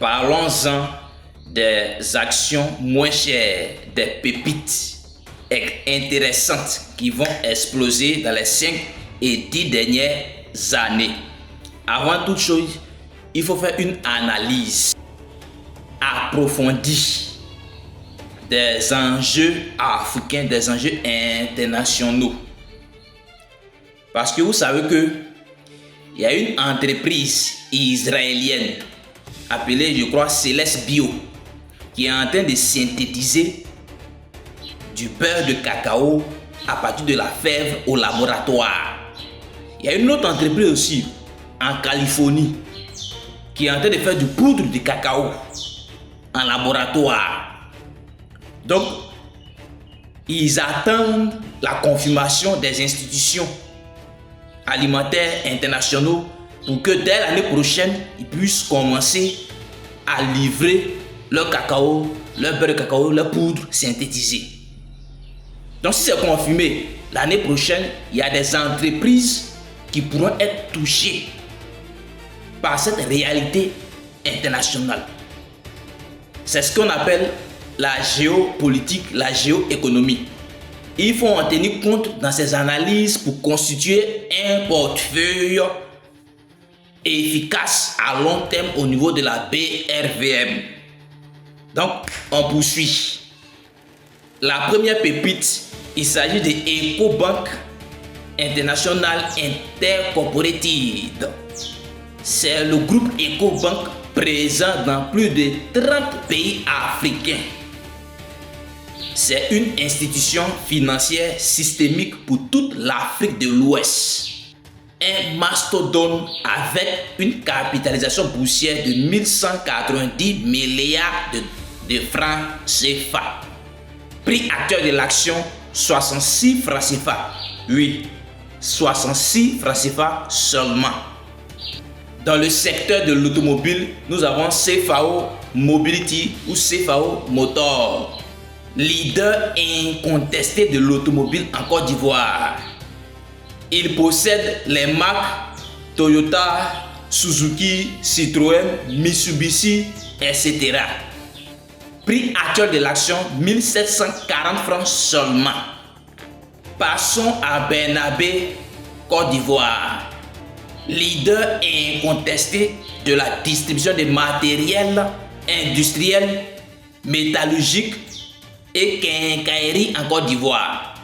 Parlons-en des actions moins chères, des pépites intéressantes qui vont exploser dans les 5 et 10 dernières années. Avant toute chose, il faut faire une analyse approfondie des enjeux africains, des enjeux internationaux. Parce que vous savez que il y a une entreprise israélienne appelée, je crois, Céleste Bio, qui est en train de synthétiser du beurre de cacao à partir de la fève au laboratoire. Il y a une autre entreprise aussi en Californie qui est en train de faire du poudre de cacao en laboratoire. Donc, ils attendent la confirmation des institutions alimentaires internationaux pour que dès l'année prochaine, ils puissent commencer à livrer leur cacao, leur beurre de cacao, leur poudre synthétisée. Donc si c'est confirmé, l'année prochaine, il y a des entreprises qui pourront être touchées par cette réalité internationale. C'est ce qu'on appelle la géopolitique, la géoéconomie. Il faut en tenir compte dans ces analyses pour constituer un portefeuille efficace à long terme au niveau de la BRVM. Donc, on poursuit. La première pépite, il s'agit de Ecobank International Intercorporated. C'est le groupe Ecobank présent dans plus de 30 pays africains. C'est une institution financière systémique pour toute l'Afrique de l'Ouest. Un mastodonte avec une capitalisation boursière de 1190 milliards de francs CFA. Prix actuel de l'action, 66 francs CFA. Oui, 66 francs CFA seulement. Dans le secteur de l'automobile, nous avons CFAO Mobility ou CFAO Motor, leader incontesté de l'automobile en Côte d'Ivoire. Il possède les marques Toyota, Suzuki, Citroën, Mitsubishi, etc. Prix actuel de l'action, 1740 francs seulement. Passons à Bernabé, Côte d'Ivoire. Leader incontesté de la distribution de matériel industriel, métallurgique et quincaillerie en Côte d'Ivoire.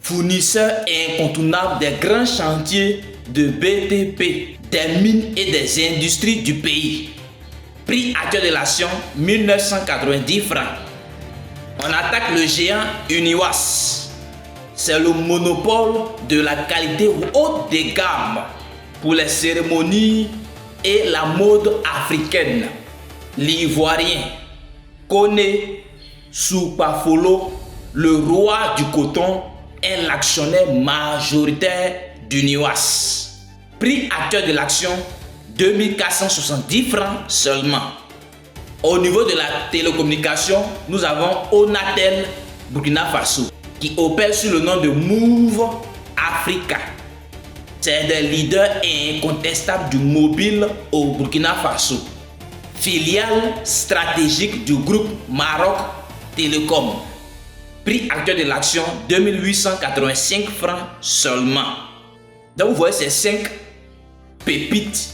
Fournisseur incontournable des grands chantiers de BTP, des mines et des industries du pays. Prix actuel de l'action, 1990 francs. On attaque le géant Uniwas. C'est le monopole de la qualité haute de gamme pour les cérémonies et la mode africaine. L'Ivoirien Koné Soupafolo, le roi du coton, est l'actionnaire majoritaire d'Uniwas. Prix actuel de l'action, 2470 francs seulement. Au niveau de la télécommunication, nous avons Onatel Burkina Faso qui opère sous le nom de Move Africa. C'est des leaders incontestables du mobile au Burkina Faso. Filiale stratégique du groupe Maroc Télécom. Prix actuel de l'action, 2885 francs seulement. Donc vous voyez ces 5 pépites.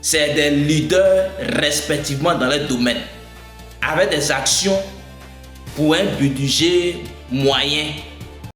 C'est des leaders respectivement dans leur domaine, avec des actions pour un budget moyen